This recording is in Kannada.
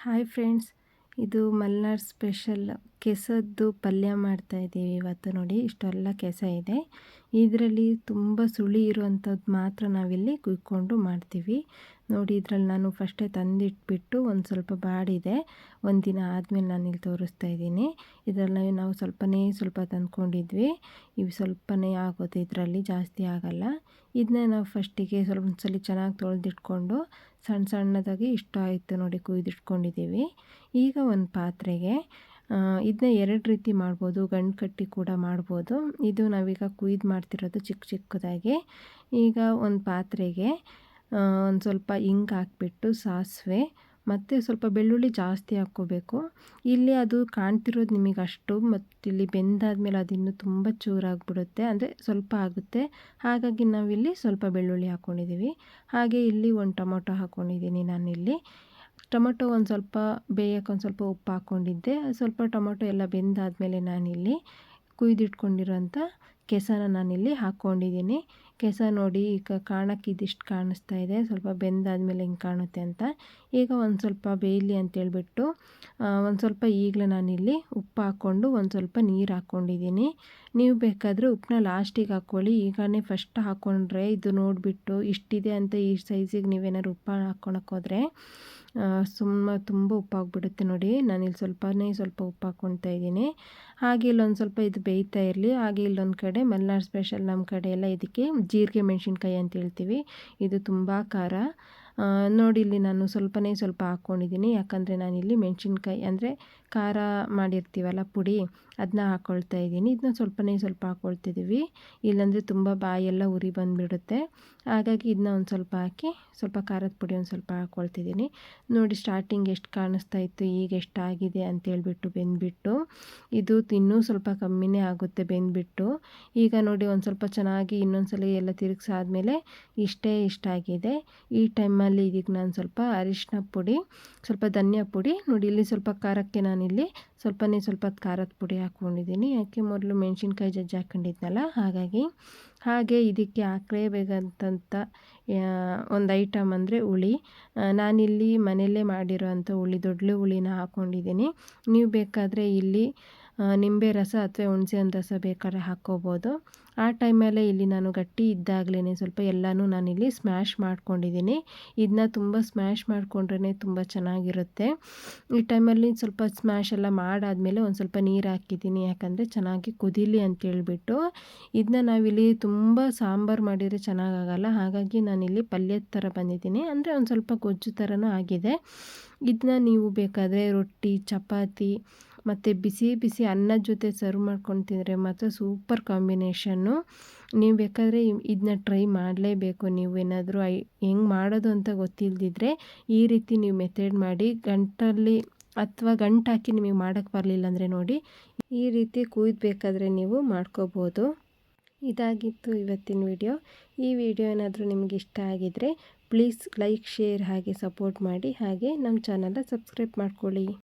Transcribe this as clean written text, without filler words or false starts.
ಹಾಯ್ ಫ್ರೆಂಡ್ಸ್, ಇದು ಮಲ್ನಾಡ್ ಸ್ಪೆಷಲ್ ಕೆಸದ್ದು ಪಲ್ಯ ಮಾಡ್ತಾಯಿದ್ದೀವಿ ಇವತ್ತು. ನೋಡಿ, ಇಷ್ಟೆಲ್ಲ ಕೆಸ ಇದೆ. ಇದರಲ್ಲಿ ತುಂಬ ಸುಳಿ ಇರುವಂಥದ್ದು ಮಾತ್ರ ನಾವಿಲ್ಲಿ ಕುಯ್ಕೊಂಡು ಮಾಡ್ತೀವಿ. ನೋಡಿ, ಇದರಲ್ಲಿ ನಾನು ಫಸ್ಟೇ ತಂದಿಟ್ಬಿಟ್ಟು ಒಂದು ಸ್ವಲ್ಪ ಬಾಡಿದೆ. ಒಂದು ದಿನ ಆದಮೇಲೆ ನಾನಿಲ್ಲಿ ತೋರಿಸ್ತಾ ಇದ್ದೀನಿ. ಇದರಲ್ಲಿ ನಾವು ಸ್ವಲ್ಪ ತಂದ್ಕೊಂಡಿದ್ವಿ. ಇವು ಸ್ವಲ್ಪನೇ ಆಗೋದು, ಇದರಲ್ಲಿ ಜಾಸ್ತಿ ಆಗಲ್ಲ. ಇದನ್ನ ನಾವು ಫಸ್ಟಿಗೆ ಒಂದ್ಸಲ ಚೆನ್ನಾಗಿ ತೊಳೆದಿಟ್ಕೊಂಡು ಸಣ್ಣದಾಗಿ ಇಷ್ಟ ಆಯಿತು ನೋಡಿ ಕುಯ್ದಿಟ್ಕೊಂಡಿದ್ದೀವಿ. ಈಗ ಒಂದು ಪಾತ್ರೆಗೆ ಇದನ್ನ ಎರಡು ರೀತಿ ಮಾಡ್ಬೋದು, ಗಂಟು ಕಟ್ಟಿ ಕೂಡ ಮಾಡ್ಬೋದು. ಇದು ನಾವೀಗ ಕುಯ್ದು ಮಾಡ್ತಿರೋದು ಚಿಕ್ಕದಾಗಿ. ಈಗ ಒಂದು ಪಾತ್ರೆಗೆ ಒಂದು ಸ್ವಲ್ಪ ಹಿಂಗೆ ಹಾಕ್ಬಿಟ್ಟು ಸಾಸಿವೆ ಮತ್ತು ಸ್ವಲ್ಪ ಬೆಳ್ಳುಳ್ಳಿ ಜಾಸ್ತಿ ಹಾಕ್ಕೋಬೇಕು. ಇಲ್ಲಿ ಅದು ಕಾಣ್ತಿರೋದು ನಿಮಗೆ ಅಷ್ಟು, ಮತ್ತು ಇಲ್ಲಿ ಬೆಂದಾದ್ಮೇಲೆ ಅದು ಇನ್ನೂ ತುಂಬ ಚೂರಾಗಿಬಿಡುತ್ತೆ, ಅಂದರೆ ಸ್ವಲ್ಪ ಆಗುತ್ತೆ. ಹಾಗಾಗಿ ನಾವಿಲ್ಲಿ ಸ್ವಲ್ಪ ಬೆಳ್ಳುಳ್ಳಿ ಹಾಕ್ಕೊಂಡಿದ್ದೀವಿ. ಹಾಗೆ ಇಲ್ಲಿ ಒಂದು ಟೊಮೊಟೊ ಹಾಕ್ಕೊಂಡಿದ್ದೀನಿ ನಾನಿಲ್ಲಿ. ಟೊಮೊಟೊ ಒಂದು ಸ್ವಲ್ಪ ಬೇಯೋಕ್ಕೆ ಒಂದು ಸ್ವಲ್ಪ ಉಪ್ಪು ಹಾಕ್ಕೊಂಡಿದ್ದೆ. ಸ್ವಲ್ಪ ಟೊಮೊಟೊ ಎಲ್ಲ ಬೆಂದಾದಮೇಲೆ ನಾನಿಲ್ಲಿ ಕುಯ್ದಿಟ್ಕೊಂಡಿರೋಂಥ ಕೆಸನ ನಾನಿಲ್ಲಿ ಹಾಕ್ಕೊಂಡಿದ್ದೀನಿ. ಕೆಸ ನೋಡಿ, ಈಗ ಕಾಣಕ್ಕೆ ಇದಿಷ್ಟು ಕಾಣಿಸ್ತಾ ಇದೆ, ಸ್ವಲ್ಪ ಬೆಂದಾದಮೇಲೆ ಹಿಂಗೆ ಕಾಣುತ್ತೆ ಅಂತ. ಈಗ ಒಂದು ಸ್ವಲ್ಪ ಬೇಯಲಿ ಅಂತೇಳ್ಬಿಟ್ಟು ಒಂದು ಸ್ವಲ್ಪ ಈಗಲೇ ನಾನಿಲ್ಲಿ ಉಪ್ಪು ಹಾಕ್ಕೊಂಡು ಒಂದು ಸ್ವಲ್ಪ ನೀರು ಹಾಕ್ಕೊಂಡಿದ್ದೀನಿ. ನೀವು ಬೇಕಾದರೆ ಉಪ್ಪನ್ನ ಲಾಸ್ಟಿಗೆ ಹಾಕ್ಕೊಳ್ಳಿ. ಈಗನೇ ಫಸ್ಟ್ ಹಾಕ್ಕೊಂಡ್ರೆ ಇದು ನೋಡಿಬಿಟ್ಟು ಇಷ್ಟಿದೆ ಅಂತ ಈ ಸೈಜಿಗೆ ನೀವೇನಾದ್ರು ಉಪ್ಪು ಹಾಕ್ಕೊಳಕ್ಕೆ ಹೋದರೆ ತುಂಬ ಉಪ್ಪಾಗ್ಬಿಡುತ್ತೆ. ನೋಡಿ, ನಾನಿಲ್ಲಿ ಸ್ವಲ್ಪ ಉಪ್ಪು ಹಾಕ್ಕೊಳ್ತಾ ಇದ್ದೀನಿ. ಹಾಗೆ ಇಲ್ಲೊಂದು ಸ್ವಲ್ಪ ಇದು ಬೇಯ್ತಾ ಇರಲಿ. ಹಾಗೆ ಇಲ್ಲೊಂದು ಕಡೆ ಮಲ್ನಾಡ್ ಸ್ಪೆಷಲ್ ನಮ್ಮ ಕಡೆ ಎಲ್ಲ ಇದಕ್ಕೆ ಜೀರಿಗೆ ಮೆಣಸಿನ್ಕಾಯಿ ಅಂತ ಹೇಳ್ತೀವಿ. ಇದು ತುಂಬ ಖಾರ. ನೋಡಿ, ಇಲ್ಲಿ ನಾನು ಸ್ವಲ್ಪ ಹಾಕ್ಕೊಂಡಿದ್ದೀನಿ. ಯಾಕಂದರೆ ನಾನಿಲ್ಲಿ ಮೆಣಸಿನ್ಕಾಯಿ ಅಂದರೆ ಖಾರ ಮಾಡಿರ್ತೀವಲ್ಲ ಪುಡಿ, ಅದನ್ನ ಹಾಕ್ಕೊಳ್ತಾ ಇದ್ದೀನಿ. ಇದನ್ನ ಸ್ವಲ್ಪ ಹಾಕ್ಕೊಳ್ತಿದ್ದೀವಿ, ಇಲ್ಲಾಂದರೆ ತುಂಬ ಬಾಯೆಲ್ಲ ಉರಿ ಬಂದುಬಿಡುತ್ತೆ. ಹಾಗಾಗಿ ಇದನ್ನ ಒಂದು ಸ್ವಲ್ಪ ಹಾಕಿ ಸ್ವಲ್ಪ ಖಾರದ ಪುಡಿ ಒಂದು ಸ್ವಲ್ಪ ಹಾಕ್ಕೊಳ್ತಿದ್ದೀನಿ. ನೋಡಿ, ಸ್ಟಾರ್ಟಿಂಗ್ ಎಷ್ಟು ಕಾಣಿಸ್ತಾ ಇತ್ತು, ಈಗ ಎಷ್ಟಾಗಿದೆ ಅಂತೇಳ್ಬಿಟ್ಟು ಬೆಂದ್ಬಿಟ್ಟು. ಇದು ಇನ್ನೂ ಸ್ವಲ್ಪ ಕಮ್ಮಿನೇ ಆಗುತ್ತೆ ಬೆಂದ್ಬಿಟ್ಟು. ಈಗ ನೋಡಿ, ಒಂದು ಸ್ವಲ್ಪ ಚೆನ್ನಾಗಿ ಇನ್ನೊಂದ್ಸಲ ಎಲ್ಲ ತಿರುಗಿಸಾದ್ಮೇಲೆ ಇಷ್ಟ ಆಗಿದೆ. ಈ ಟೈಮಲ್ಲಿ ಇದಕ್ಕೆ ನಾನು ಸ್ವಲ್ಪ ಅರಿಶಿನ ಪುಡಿ, ಸ್ವಲ್ಪ ಧನಿಯಾ ಪುಡಿ, ನೋಡಿ ಇಲ್ಲಿ ಸ್ವಲ್ಪ ಖಾರಕ್ಕೆ ನಾನಿಲ್ಲಿ ಸ್ವಲ್ಪ ಖಾರದ ಪುಡಿ ಹಾಕ್ಕೊಂಡಿದ್ದೀನಿ. ಯಾಕೆ ಮೊದಲು ಮೆಣಸಿನ್ಕಾಯಿ ಜಜ್ಜಿ ಹಾಕ್ಕೊಂಡಿದ್ನಲ್ಲ, ಹಾಗೆ ಇದಕ್ಕೆ ಹಾಕಲೇಬೇಕಂತ ಒಂದು ಐಟಮ್ ಅಂದರೆ ಹುಳಿ. ನಾನಿಲ್ಲಿ ಮನೆಯಲ್ಲೇ ಮಾಡಿರೋವಂಥ ಹುಳಿ, ದೊಡ್ಡ ಹುಳಿನ ಹಾಕ್ಕೊಂಡಿದ್ದೀನಿ. ನೀವು ಬೇಕಾದರೆ ಇಲ್ಲಿ ನಿಂಬೆ ರಸ ಅಥವಾ ಹುಣಸೆಹಣ್ಣು ರಸ ಬೇಕಾದ್ರೆ ಹಾಕ್ಕೋಬೋದು. ಆ ಟೈಮಲ್ಲೇ ಇಲ್ಲಿ ನಾನು ಗಟ್ಟಿ ಇದ್ದಾಗಲೇ ಸ್ವಲ್ಪ ಎಲ್ಲನೂ ನಾನಿಲ್ಲಿ ಸ್ಮ್ಯಾಶ್ ಮಾಡ್ಕೊಂಡಿದ್ದೀನಿ. ಇದನ್ನ ತುಂಬ ಸ್ಮ್ಯಾಶ್ ಮಾಡಿಕೊಂಡ್ರೆ ತುಂಬ ಚೆನ್ನಾಗಿರುತ್ತೆ. ಈ ಟೈಮಲ್ಲಿ ಸ್ವಲ್ಪ ಸ್ಮ್ಯಾಶ್ ಎಲ್ಲ ಮಾಡಾದಮೇಲೆ ಒಂದು ಸ್ವಲ್ಪ ನೀರು ಹಾಕಿದ್ದೀನಿ, ಯಾಕಂದರೆ ಚೆನ್ನಾಗಿ ಕುದೀಲಿ ಅಂತೇಳ್ಬಿಟ್ಟು. ಇದನ್ನ ನಾವಿಲ್ಲಿ ತುಂಬ ಸಾಂಬಾರು ಮಾಡಿದರೆ ಚೆನ್ನಾಗಾಗಲ್ಲ, ಹಾಗಾಗಿ ನಾನಿಲ್ಲಿ ಪಲ್ಯದ ಥರ ಬಂದಿದ್ದೀನಿ, ಅಂದರೆ ಒಂದು ಸ್ವಲ್ಪ ಗೊಜ್ಜು ಥರನೂ ಆಗಿದೆ. ಇದನ್ನ ನೀವು ಬೇಕಾದರೆ ರೊಟ್ಟಿ, ಚಪಾತಿ ಮತ್ತು ಬಿಸಿ ಅನ್ನದ ಜೊತೆ ಸರ್ವ್ ಮಾಡ್ಕೊಂಡು ತಿಂದರೆ ಮಾತ್ರ ಸೂಪರ್ ಕಾಂಬಿನೇಷನ್ನು. ನೀವು ಬೇಕಾದರೆ ಇದನ್ನ ಟ್ರೈ ಮಾಡಲೇಬೇಕು. ನೀವು ಏನಾದರೂ ಹೆಂಗೆ ಮಾಡೋದು ಅಂತ ಗೊತ್ತಿಲ್ಲದಿದ್ದರೆ ಈ ರೀತಿ ನೀವು ಮೆಥಡ್ ಮಾಡಿ. ಗಂಟಲ್ಲಿ ಅಥವಾ ಗಂಟು ಹಾಕಿ ನಿಮಗೆ ಮಾಡೋಕ್ಕೆ ಬರಲಿಲ್ಲ ಅಂದರೆ ನೋಡಿ, ಈ ರೀತಿ ಕುಯ್ದು ನೀವು ಮಾಡ್ಕೋಬೋದು. ಇದಾಗಿತ್ತು ಇವತ್ತಿನ ವಿಡಿಯೋ. ಈ ವಿಡಿಯೋ ಏನಾದರೂ ನಿಮಗೆ ಇಷ್ಟ ಆಗಿದ್ದರೆ ಪ್ಲೀಸ್ ಲೈಕ್, ಶೇರ್ ಹಾಗೆ ಸಪೋರ್ಟ್ ಮಾಡಿ. ಹಾಗೆ ನಮ್ಮ ಚಾನಲ್ನ ಸಬ್ಸ್ಕ್ರೈಬ್ ಮಾಡ್ಕೊಳ್ಳಿ.